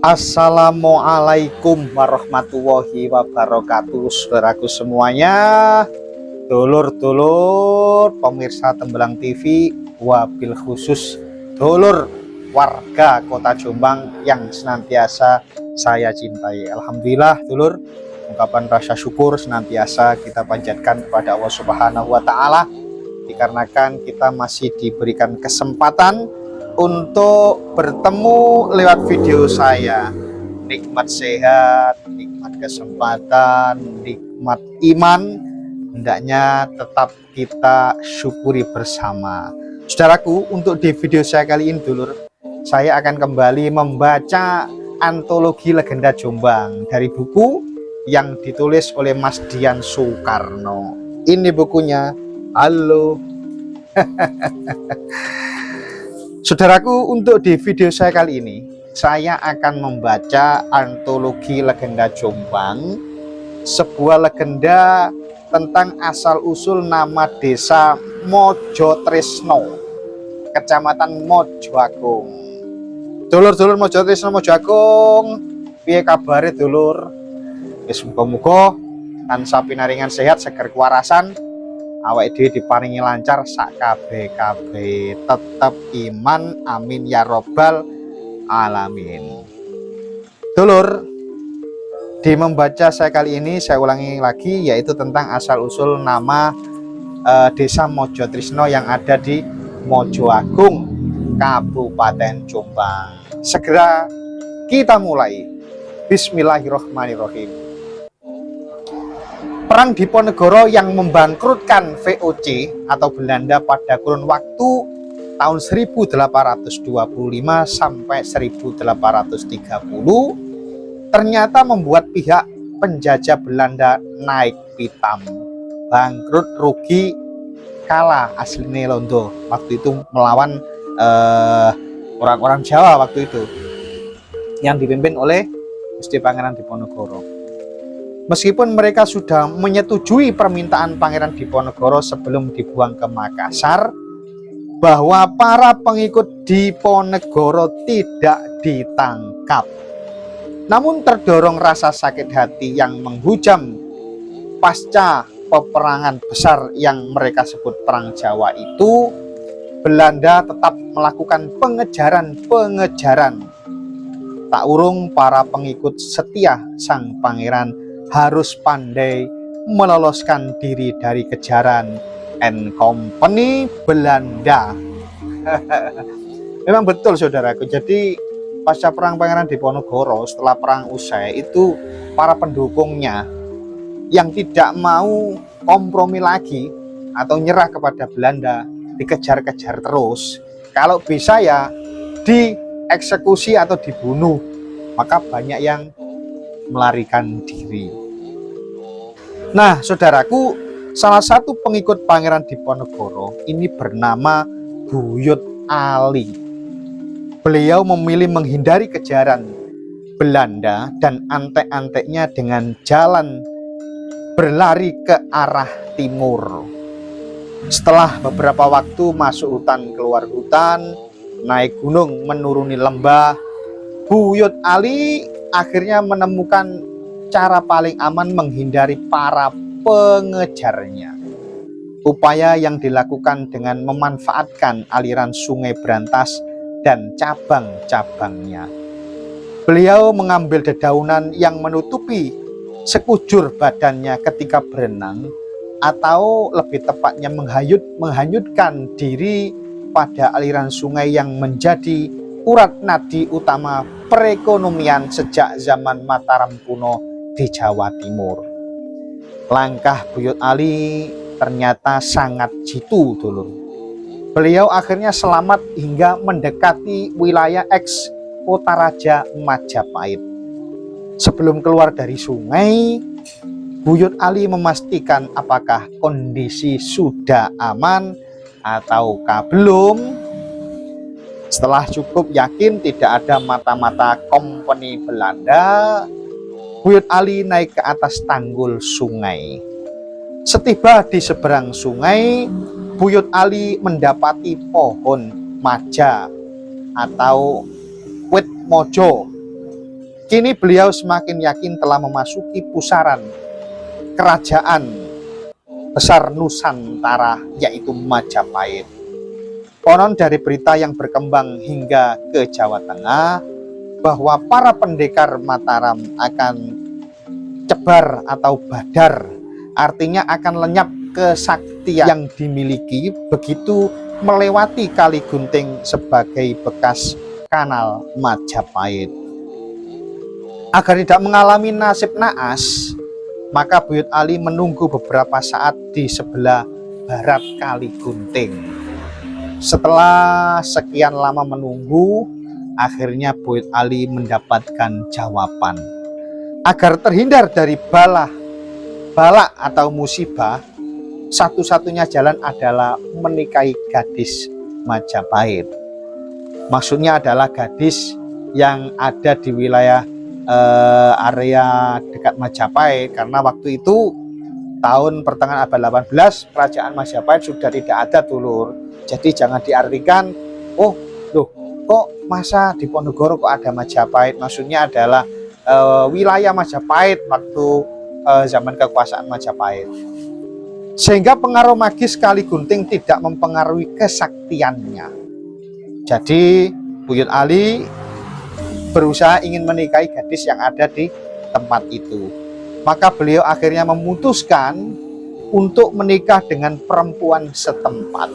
Assalamualaikum warahmatullahi wabarakatuh, saudaraku semuanya, dulur-dulur pemirsa Tembelang TV, wabil khusus dulur warga Kota Jombang yang senantiasa saya cintai. Alhamdulillah dulur, ungkapan rasa syukur senantiasa kita panjatkan kepada Allah Subhanahu wa Ta'ala, dikarenakan kita masih diberikan kesempatan untuk bertemu lewat video saya. Nikmat sehat, nikmat kesempatan, nikmat iman, hendaknya tetap kita syukuri bersama. Saudaraku, untuk di video saya kali ini dulur, saya akan kembali membaca antologi legenda Jombang dari buku yang ditulis oleh Mas Dian Soekarno. Ini bukunya. Halo. Saudaraku, untuk di video saya kali ini, saya akan membaca antologi legenda Jombang, sebuah legenda tentang asal-usul nama desa Mojo Tresno, Kecamatan Mojo Agung. Dulur-dulur Mojo Tresno, Mojo Agung, piye kabare dulur? Wis muga-muga tansah pinaringan sehat, seger kewarasan, awake dhewe diparingi lancar sak kabeh-kabeh, tetep iman, amin ya robbal alamin. Dulur, di membaca saya kali ini saya ulangi lagi, yaitu tentang asal usul nama desa Mojo Tresno yang ada di Mojo Agung, Kabupaten Jombang. Segera kita mulai. Bismillahirrahmanirrahim. Perang Diponegoro yang membangkrutkan VOC atau Belanda pada kurun waktu tahun 1825 sampai 1830 ternyata membuat pihak penjajah Belanda naik pitam, bangkrut, rugi, kalah asline londo waktu itu melawan orang-orang Jawa waktu itu yang dipimpin oleh Gusti Pangeran Diponegoro. Meskipun mereka sudah menyetujui permintaan Pangeran Diponegoro sebelum dibuang ke Makassar, bahwa para pengikut Diponegoro tidak ditangkap. Namun terdorong rasa sakit hati yang menghujam pasca peperangan besar yang mereka sebut Perang Jawa itu, Belanda tetap melakukan pengejaran. Tak urung para pengikut setia sang pangeran harus pandai meloloskan diri dari kejaran and company Belanda. Memang betul saudaraku. Jadi pasca perang Pangeran Diponegoro, setelah perang usai itu, para pendukungnya yang tidak mau kompromi lagi atau nyerah kepada Belanda dikejar-kejar terus. Kalau bisa ya dieksekusi atau dibunuh. Maka banyak yang melarikan diri. Nah, saudaraku, salah satu pengikut Pangeran Diponegoro ini bernama Buyut Ali. Beliau memilih menghindari kejaran Belanda dan antek-anteknya dengan jalan berlari ke arah timur. Setelah beberapa waktu masuk hutan, keluar hutan, naik gunung, menuruni lembah, Buyut Ali akhirnya menemukan cara paling aman menghindari para pengejarnya. Upaya yang dilakukan dengan memanfaatkan aliran sungai Brantas dan cabang-cabangnya. Beliau mengambil dedaunan yang menutupi sekujur badannya ketika berenang, atau lebih tepatnya menghanyutkan diri pada aliran sungai yang menjadi urat nadi utama perekonomian sejak zaman Mataram kuno di Jawa Timur. Langkah Buyut Ali ternyata sangat jitu dulu. Beliau akhirnya selamat hingga mendekati wilayah eks Kota Raja Majapahit. Sebelum keluar dari sungai, Buyut Ali memastikan apakah kondisi sudah aman ataukah belum. Setelah cukup yakin tidak ada mata-mata kompeni Belanda, Buyut Ali naik ke atas tanggul sungai. Setiba di seberang sungai, Buyut Ali mendapati pohon maja atau wit mojo. Kini beliau semakin yakin telah memasuki pusaran kerajaan besar Nusantara, yaitu Majapahit. Konon dari berita yang berkembang hingga ke Jawa Tengah bahwa para pendekar Mataram akan cebar atau badar, artinya akan lenyap kesaktian yang dimiliki begitu melewati Kali Gunting sebagai bekas kanal Majapahit. Agar tidak mengalami nasib naas, maka Buyut Ali menunggu beberapa saat di sebelah barat Kali Gunting. Setelah sekian lama menunggu, akhirnya Buyut Ali mendapatkan jawaban. Agar terhindar dari bala atau musibah, satu-satunya jalan adalah menikahi gadis Majapahit. Maksudnya adalah gadis yang ada di wilayah area dekat Majapahit, karena waktu itu tahun pertengahan abad 18 kerajaan Majapahit sudah tidak ada, dulur. Jadi jangan diartikan, oh loh kok masa di Ponorogo kok ada Majapahit. Maksudnya adalah wilayah Majapahit waktu zaman kekuasaan Majapahit. Sehingga pengaruh magis Kali Gunting tidak mempengaruhi kesaktiannya. Jadi Buyut Ali berusaha ingin menikahi gadis yang ada di tempat itu. Maka beliau akhirnya memutuskan untuk menikah dengan perempuan setempat.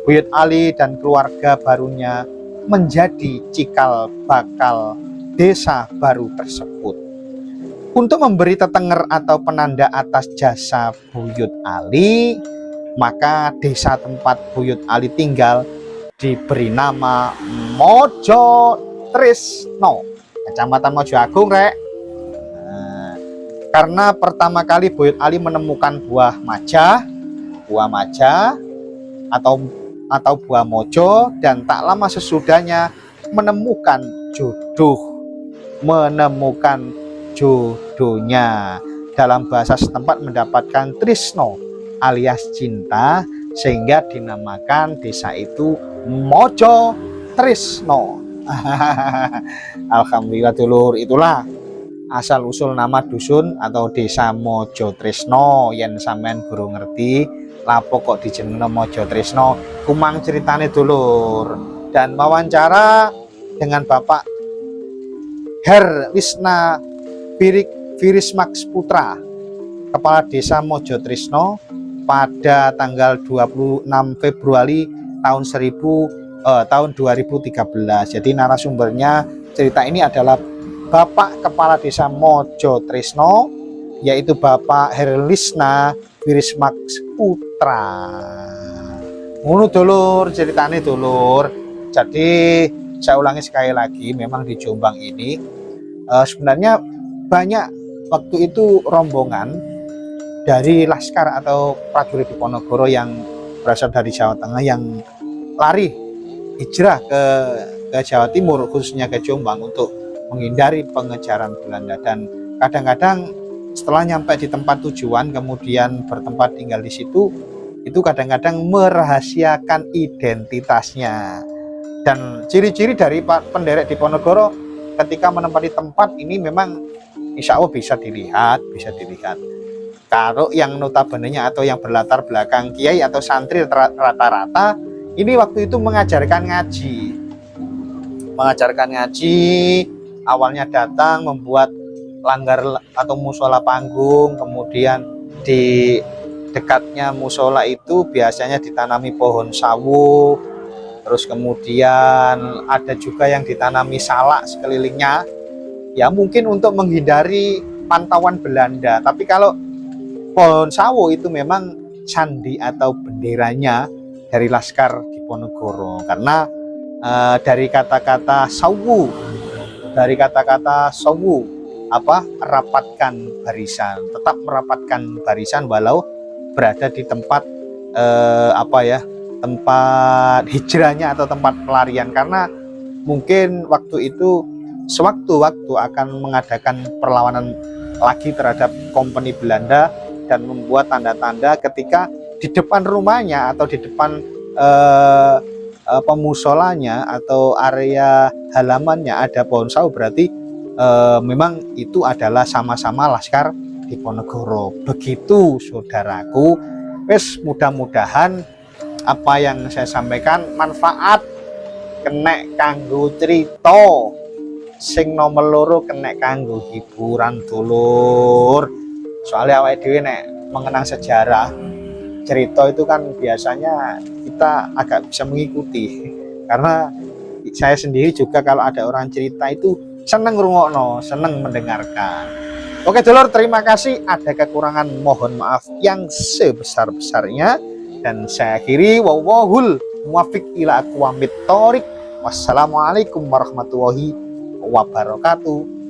Buyut Ali dan keluarga barunya menjadi cikal bakal desa baru tersebut. Untuk memberi tetenger atau penanda atas jasa Buyut Ali, maka desa tempat Buyut Ali tinggal diberi nama Mojo Trisno, Kecamatan Mojo Agung, rek. Karena pertama kali Buyut Ali menemukan buah maja atau buah mojo, dan tak lama sesudahnya menemukan jodohnya. Dalam bahasa setempat mendapatkan Trisno alias cinta, sehingga dinamakan desa itu Mojo Trisno. Alhamdulillah dulur, itulah asal usul nama dusun atau desa Mojo Trisno. Yen sampean guru ngerti lapo kok dijenengno Mojo Trisno, kumang ceritane dulur. Dan wawancara dengan Bapak Herlisna Virismax Putra, Kepala Desa Mojo Trisno, pada tanggal 26 Februari tahun 2013. Jadi narasumbernya cerita ini adalah Bapak Kepala Desa Mojo Trisno, yaitu Bapak Herlisna Virismax Putra. Ngono dulur ceritane dulur. Jadi saya ulangi sekali lagi, memang di Jombang ini sebenarnya banyak waktu itu rombongan dari laskar atau prajurit Diponegoro yang berasal dari Jawa Tengah yang lari hijrah ke Jawa Timur, khususnya ke Jombang, untuk menghindari pengejaran Belanda. Dan kadang-kadang setelah nyampe di tempat tujuan kemudian bertempat tinggal di situ, itu kadang-kadang merahasiakan identitasnya. Dan ciri-ciri dari penderek Diponegoro ketika menempati tempat ini memang insya Allah bisa dilihat. Kalau yang notabene-nya atau yang berlatar belakang kiai atau santri rata-rata ini waktu itu mengajarkan ngaji, awalnya datang membuat langgar atau musola panggung, kemudian di dekatnya musola itu biasanya ditanami pohon sawo, terus kemudian ada juga yang ditanami salak sekelilingnya, ya mungkin untuk menghindari pantauan Belanda. Tapi kalau pohon sawo itu memang candi atau benderanya dari Laskar Diponegoro, karena dari kata-kata sawu, rapatkan barisan, tetap merapatkan barisan walau berada di tempat tempat hijrahnya atau tempat pelarian, karena mungkin waktu itu sewaktu-waktu akan mengadakan perlawanan lagi terhadap kompeni Belanda dan membuat tanda-tanda ketika di depan rumahnya atau di depan pemusolanya atau area halamannya ada pohon sawo, berarti memang itu adalah sama-sama Laskar Diponegoro. Begitu saudaraku. Wes, mudah-mudahan apa yang saya sampaikan manfaat, kena kanggo cerita, sing nomor loro kena kanggo hiburan dulur. Soalnya awake dhewe nek mengenang sejarah cerita itu kan biasanya kita agak bisa mengikuti, karena saya sendiri juga kalau ada orang cerita itu seneng rungokno, seneng mendengarkan. Oke dulur, terima kasih. Ada kekurangan mohon maaf yang sebesar-besarnya, dan saya akhiri wallahul muwaffiq ila aqwamit thoriq. Wassalamualaikum warahmatullahi wabarakatuh.